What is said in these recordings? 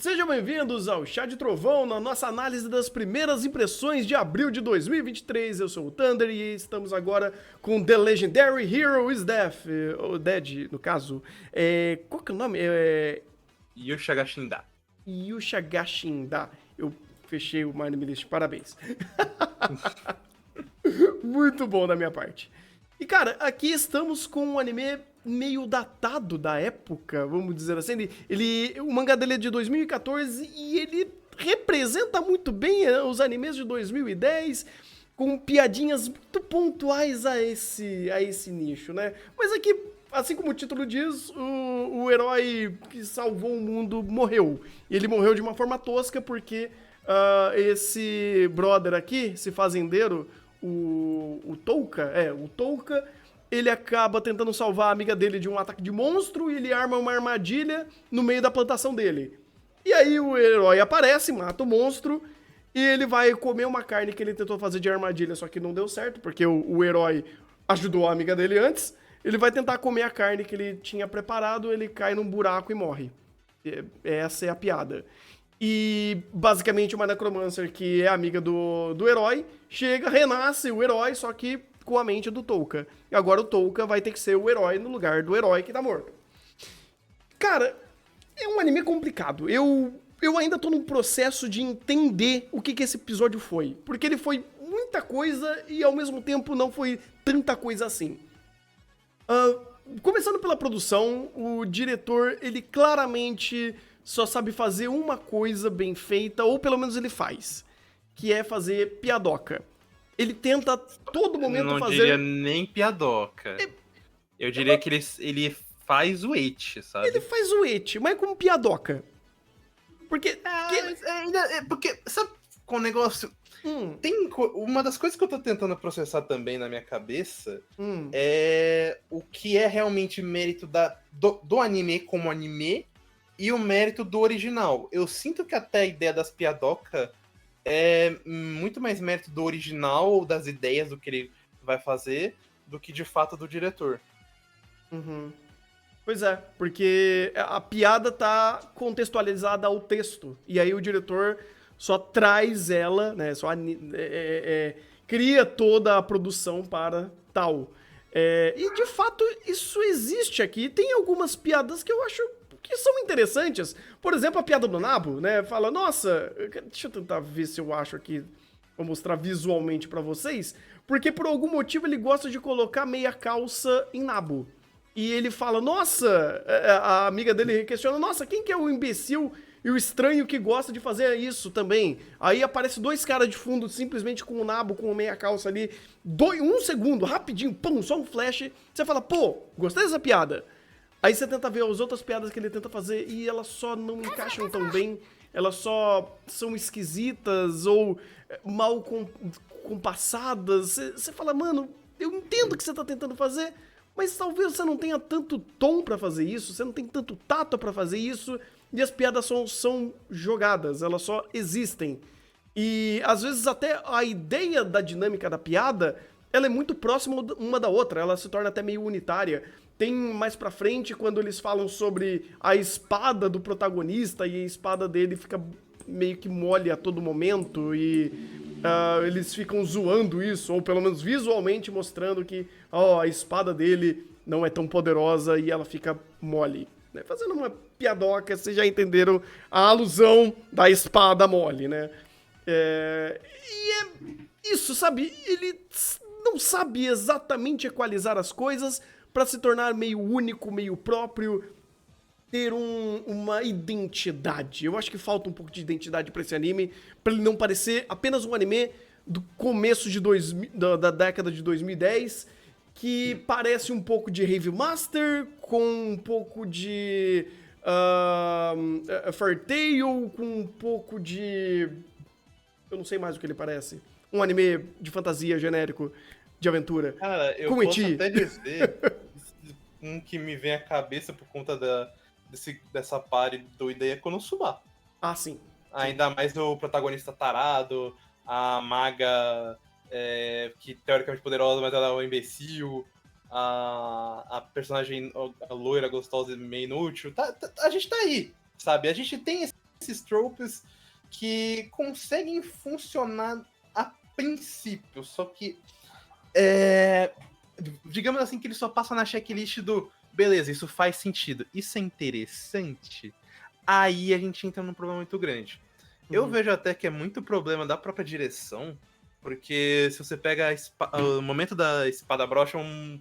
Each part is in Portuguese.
Sejam bem-vindos ao Chá de Trovão, na nossa análise das primeiras impressões de abril de 2023. Eu sou o Thunder e estamos agora com The Legendary Hero is ou Dead, no caso. Qual que é o nome? Yusha Gashinda. Yusha Gashinda. Eu fechei o Mind List, parabéns. Muito bom da minha parte. E cara, aqui estamos com um anime meio datado da época, vamos dizer assim. O mangá dele é de 2014 e ele representa muito bem os animes de 2010, com piadinhas muito pontuais a esse nicho, né? Mas aqui, assim como o título diz, o herói que salvou o mundo morreu. E ele morreu de uma forma tosca porque esse brother aqui, esse fazendeiro, o Touka, ele acaba tentando salvar a amiga dele de um ataque de monstro e ele arma uma armadilha no meio da plantação dele. E aí o herói aparece, mata o monstro e ele vai comer uma carne que ele tentou fazer de armadilha, só que não deu certo, porque o herói ajudou a amiga dele antes. Ele vai tentar comer a carne que ele tinha preparado, ele cai num buraco e morre. Essa é a piada. E basicamente uma Necromancer, que é amiga do herói, chega, renasce o herói, só que com a mente do Touka. E agora o Touka vai ter que ser o herói no lugar do herói que tá morto. Cara, é um anime complicado. Eu ainda tô num processo de entender o que esse episódio foi. Porque ele foi muita coisa e ao mesmo tempo não foi tanta coisa assim. Começando pela produção, o diretor, ele claramente só sabe fazer uma coisa bem feita, ou pelo menos ele faz, que é fazer piadoca. Ele tenta todo momento não fazer... Não diria nem piadoca. Eu diria que ele faz o eti, sabe? Ele faz o eti, mas com piadoca. Porque... porque, sabe com o negócio... Tem uma das coisas que eu tô tentando processar também na minha cabeça é o que é realmente mérito do anime como anime e o mérito do original. Eu sinto que até a ideia das piadoca é muito mais mérito do original, das ideias do que ele vai fazer, do que de fato do diretor. Pois é, porque a piada tá contextualizada ao texto. E aí o diretor só traz ela, né? Cria toda a produção para tal. E de fato isso existe aqui. Tem algumas piadas que eu acho que são interessantes. Por exemplo, a piada do Nabo, né? Fala, nossa, deixa eu tentar ver se eu acho aqui, vou mostrar visualmente pra vocês, porque por algum motivo ele gosta de colocar meia calça em Nabo. E ele fala, nossa, a amiga dele questiona, nossa, quem que é o imbecil e o estranho que gosta de fazer isso também? Aí aparece dois caras de fundo, simplesmente com o Nabo, com meia calça ali, um segundo, rapidinho, pum, só um flash. Você fala, pô, gostei dessa piada. Aí você tenta ver as outras piadas que ele tenta fazer e elas só não encaixam tão bem, elas só são esquisitas ou mal compassadas. Você fala, mano, eu entendo o que você tá tentando fazer, mas talvez você não tenha tanto tom pra fazer isso, você não tem tanto tato pra fazer isso, e as piadas são jogadas, elas só existem. E às vezes até a ideia da dinâmica da piada, ela é muito próxima uma da outra, ela se torna até meio unitária. Tem mais pra frente, quando eles falam sobre a espada do protagonista e a espada dele fica meio que mole a todo momento e eles ficam zoando isso, ou pelo menos visualmente mostrando que a espada dele não é tão poderosa e ela fica mole. Né? Fazendo uma piadoca, vocês já entenderam a alusão da espada mole, né? Isso, sabe? Ele não sabe exatamente equalizar as coisas pra se tornar meio único, meio próprio, ter uma identidade. Eu acho que falta um pouco de identidade pra esse anime, pra ele não parecer apenas um anime do começo da década de 2010, que parece um pouco de Heavy Master, com um pouco de Fairy Tail, com um pouco de... eu não sei mais o que ele parece. Um anime de fantasia genérico, de aventura. Cara, eu como posso Eti. até dizer um que me vem à cabeça por conta dessa party doida aí é Konosuba. Ah, sim. Ainda mais o protagonista tarado, a maga que teoricamente poderosa, mas ela é um imbecil, a personagem a loira, gostosa e meio inútil. A gente tá aí, sabe? A gente tem esses tropes que conseguem funcionar a princípio, só que digamos assim que ele só passa na checklist do beleza, isso faz sentido, isso é interessante, aí a gente entra num problema muito grande. Eu vejo até que é muito problema da própria direção, porque se você pega o momento da espada brocha é um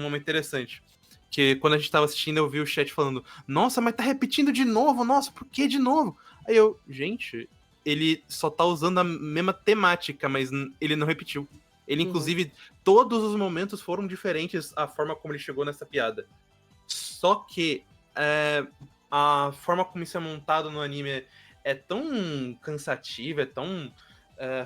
momento interessante. Que quando a gente tava assistindo, eu vi o chat falando, nossa, mas tá repetindo de novo, nossa, por que de novo? Aí eu, gente, ele só tá usando a mesma temática, mas ele não repetiu. Ele, inclusive, todos os momentos foram diferentes a forma como ele chegou nessa piada. Só que a forma como isso é montado no anime é tão cansativa, é tão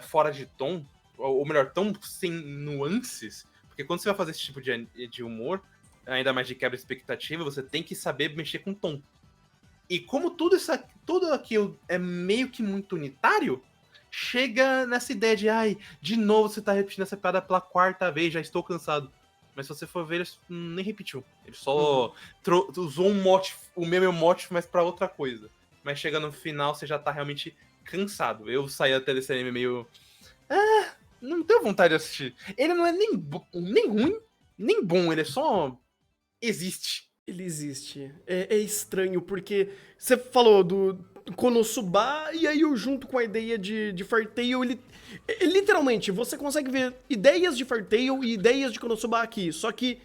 fora de tom, ou melhor, tão sem nuances, porque quando você vai fazer esse tipo de humor, ainda mais de quebra de expectativa, você tem que saber mexer com tom. E como tudo aquilo é meio que muito unitário, chega nessa ideia de, de novo você tá repetindo essa piada pela 4ª vez, já estou cansado. Mas se você for ver, ele nem repetiu. Ele só usou o mesmo mote, mas pra outra coisa. Mas chega no final, você já tá realmente cansado. Eu saí até desse anime meio... não tenho vontade de assistir. Ele não é nem ruim, nem bom, ele só existe. Ele existe. É estranho, porque você falou do Konosuba, e aí eu junto com a ideia de Fairy Tail, literalmente, você consegue ver ideias de Fairy Tail e ideias de Konosuba aqui, só que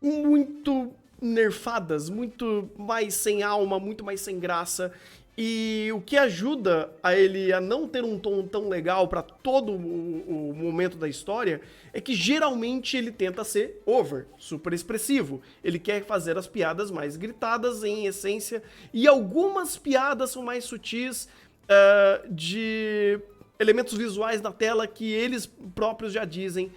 muito nerfadas, muito mais sem alma, muito mais sem graça. E o que ajuda a ele a não ter um tom tão legal pra todo o momento da história é que geralmente ele tenta ser over, super expressivo. Ele quer fazer as piadas mais gritadas em essência, e algumas piadas são mais sutis de elementos visuais na tela que eles próprios já dizem,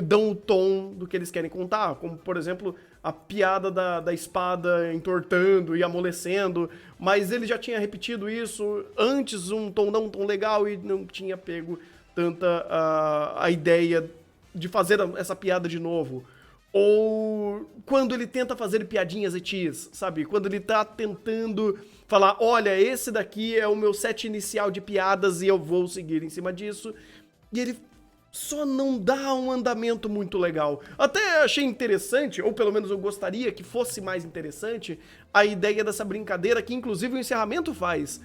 dão o tom do que eles querem contar, como por exemplo a piada da espada entortando e amolecendo, mas ele já tinha repetido isso antes, um tom não tão legal, e não tinha pego tanta a ideia de fazer essa piada de novo. Ou quando ele tenta fazer piadinhas etis, sabe? Quando ele tá tentando falar, olha, esse daqui é o meu set inicial de piadas e eu vou seguir em cima disso, e ele só não dá um andamento muito legal. Até achei interessante, ou pelo menos eu gostaria que fosse mais interessante, a ideia dessa brincadeira que inclusive o encerramento faz.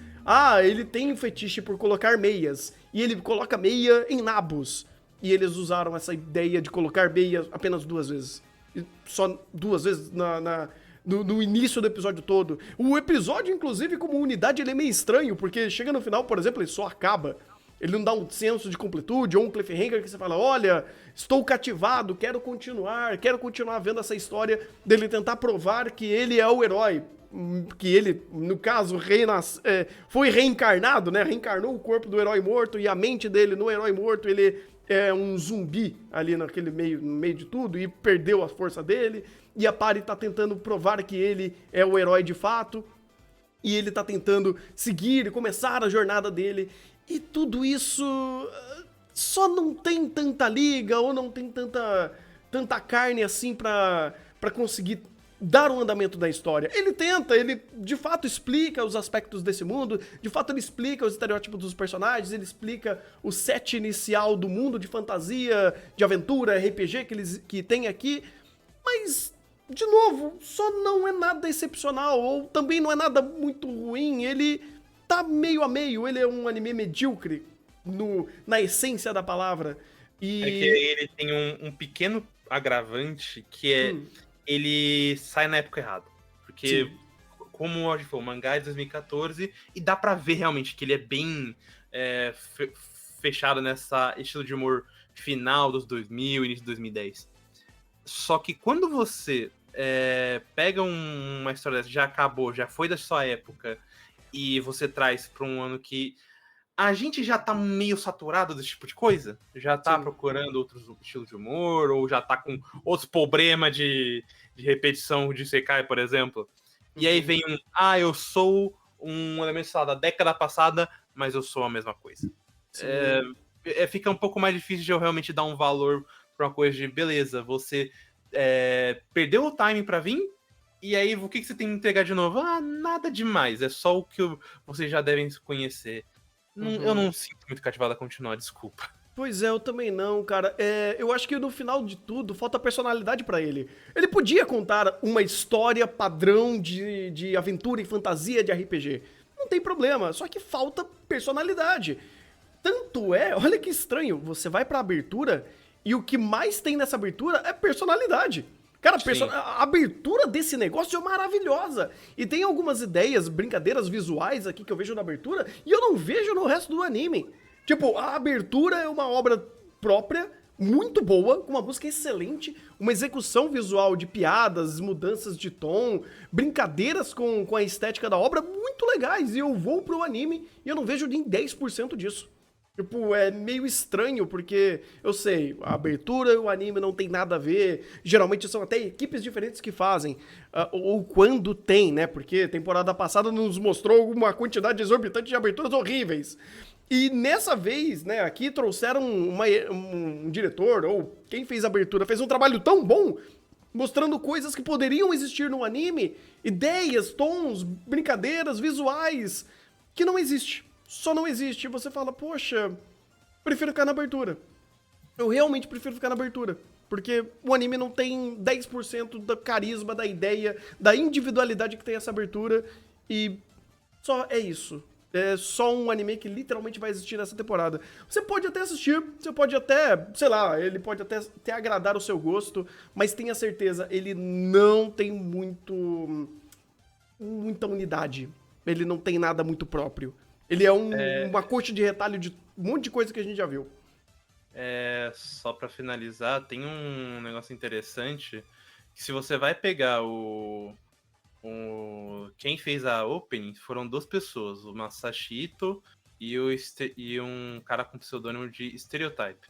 Ele tem um fetiche por colocar meias, e ele coloca meia em nabos. E eles usaram essa ideia de colocar meia apenas 2 vezes. E só 2 vezes no início do episódio todo. O episódio, inclusive, como unidade, ele é meio estranho, porque chega no final, por exemplo, ele só acaba. Ele não dá um senso de completude ou um cliffhanger que você fala, olha, estou cativado, quero continuar vendo essa história dele tentar provar que ele é o herói, que ele, no caso, foi reencarnado, né? Reencarnou o corpo do herói morto e a mente dele no herói morto, ele é um zumbi ali no meio de tudo e perdeu a força dele, e a Pari tá tentando provar que ele é o herói de fato, e ele tá tentando seguir e começar a jornada dele. E tudo isso só não tem tanta liga, ou não tem tanta carne assim pra conseguir dar um andamento da história. Ele tenta, ele de fato explica os aspectos desse mundo, de fato ele explica os estereótipos dos personagens, ele explica o set inicial do mundo de fantasia, de aventura, RPG que tem aqui, mas, de novo, só não é nada excepcional, ou também não é nada muito ruim, ele tá meio a meio, ele é um anime medíocre na essência da palavra. E... É que ele tem um pequeno agravante que é ele sai na época errada. Porque, sim, como o Roger falou, o mangá é de 2014 e dá pra ver realmente que ele é bem fechado nessa estilo de humor final dos 2000, início de 2010. Só que quando você pega uma história dessa, já acabou, já foi da sua época, e você traz para um ano que a gente já tá meio saturado desse tipo de coisa, já tá, sim, procurando outros estilos de humor, ou já tá com outros problemas de repetição de Sekai, por exemplo. E aí vem eu sou um elemento, sei lá, da década passada, mas eu sou a mesma coisa. Fica um pouco mais difícil de eu realmente dar um valor pra uma coisa de, beleza, você perdeu o timing pra vir, E aí, o que você tem que entregar de novo? Ah, nada demais, é só o que vocês já devem conhecer. Eu não sinto muito cativado a continuar, desculpa. Pois é, eu também não, cara. Eu acho que no final de tudo, falta personalidade pra ele. Ele podia contar uma história padrão de aventura e fantasia de RPG. Não tem problema, só que falta personalidade. Tanto é, olha que estranho, você vai pra abertura e o que mais tem nessa abertura é personalidade. Cara, a abertura desse negócio é maravilhosa. E tem algumas ideias, brincadeiras visuais aqui que eu vejo na abertura e eu não vejo no resto do anime. Tipo, a abertura é uma obra própria, muito boa, com uma música excelente, uma execução visual de piadas, mudanças de tom, brincadeiras com a estética da obra muito legais. E eu vou pro anime e eu não vejo nem 10% disso. Tipo, é meio estranho, porque eu sei, a abertura e o anime não tem nada a ver. Geralmente são até equipes diferentes que fazem. Ou quando tem, né? Porque temporada passada nos mostrou uma quantidade exorbitante de aberturas horríveis. E nessa vez, né, aqui trouxeram um diretor, ou quem fez a abertura, fez um trabalho tão bom, mostrando coisas que poderiam existir no anime, ideias, tons, brincadeiras, visuais, que não existe. Só não existe. E você fala, poxa, prefiro ficar na abertura. Eu realmente prefiro ficar na abertura. Porque o anime não tem 10% do carisma, da ideia, da individualidade que tem essa abertura. E só é isso. É só um anime que literalmente vai existir nessa temporada. Você pode até assistir, você pode até, sei lá, ele pode até agradar o seu gosto, mas tenha certeza, ele não tem muita unidade. Ele não tem nada muito próprio. Ele é uma coxa de retalho de um monte de coisa que a gente já viu. Só pra finalizar, tem um negócio interessante, que se você vai pegar quem fez a opening foram 2 pessoas, o Masashi Ito e um cara com pseudônimo de Stereotype.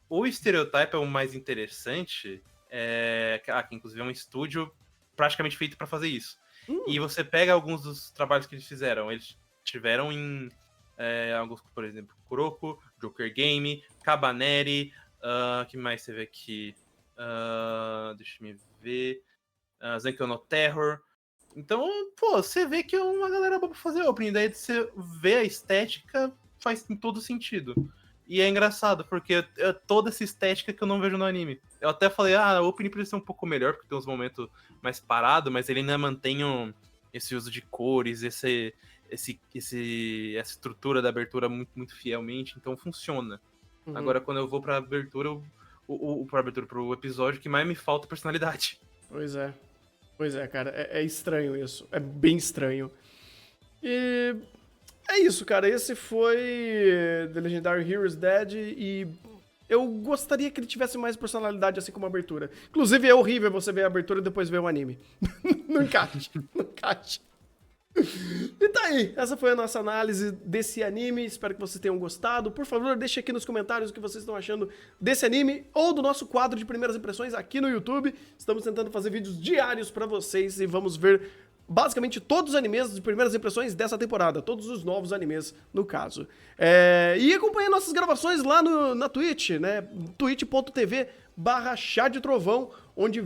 O Stereotype é o mais interessante, que inclusive é um estúdio praticamente feito pra fazer isso. E você pega alguns dos trabalhos que eles fizeram, eles tiveram em alguns, por exemplo, Kuroko, Joker Game, Cabaneri, que mais você vê aqui? Deixa eu me ver. Zenkyo no Terror. Então, pô, você vê que é uma galera boa pra fazer opening. Daí você vê a estética, faz todo sentido. E é engraçado, porque é toda essa estética que eu não vejo no anime. Eu até falei, a opening precisa ser um pouco melhor, porque tem uns momentos mais parados, mas ele ainda mantém esse uso de cores, essa estrutura da abertura muito, muito fielmente, então funciona. Agora, quando eu vou pra abertura, pro episódio, que mais me falta personalidade. Pois é, cara, é estranho isso, é bem estranho. E é isso, cara, esse foi The Legendary Heroes Dead e eu gostaria que ele tivesse mais personalidade, assim como a abertura. Inclusive, é horrível você ver a abertura e depois ver o anime. Não encaixe, não encaixe. E tá aí, essa foi a nossa análise desse anime, espero que vocês tenham gostado. Por favor, deixe aqui nos comentários o que vocês estão achando desse anime ou do nosso quadro de primeiras impressões aqui no YouTube. Estamos tentando fazer vídeos diários pra vocês e vamos ver basicamente todos os animes de primeiras impressões dessa temporada, todos os novos animes no caso. E acompanhe nossas gravações lá na Twitch, né, twitch.tv/Chá de Trovão, onde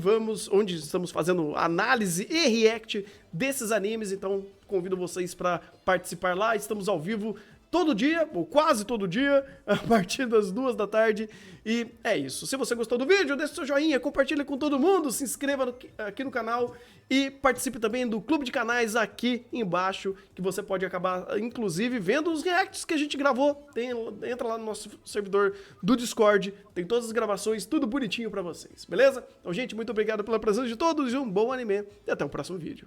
estamos fazendo análise e react desses animes, então convido vocês para participar lá. Estamos ao vivo todo dia, ou quase todo dia, a partir das 2 da tarde. E é isso. Se você gostou do vídeo, deixe seu joinha, compartilhe com todo mundo, se inscreva aqui no canal e participe também do clube de canais aqui embaixo, que você pode acabar, inclusive, vendo os reacts que a gente gravou. Entra lá no nosso servidor do Discord, tem todas as gravações, tudo bonitinho pra vocês, beleza? Então, gente, muito obrigado pela presença de todos e um bom anime. E até o próximo vídeo.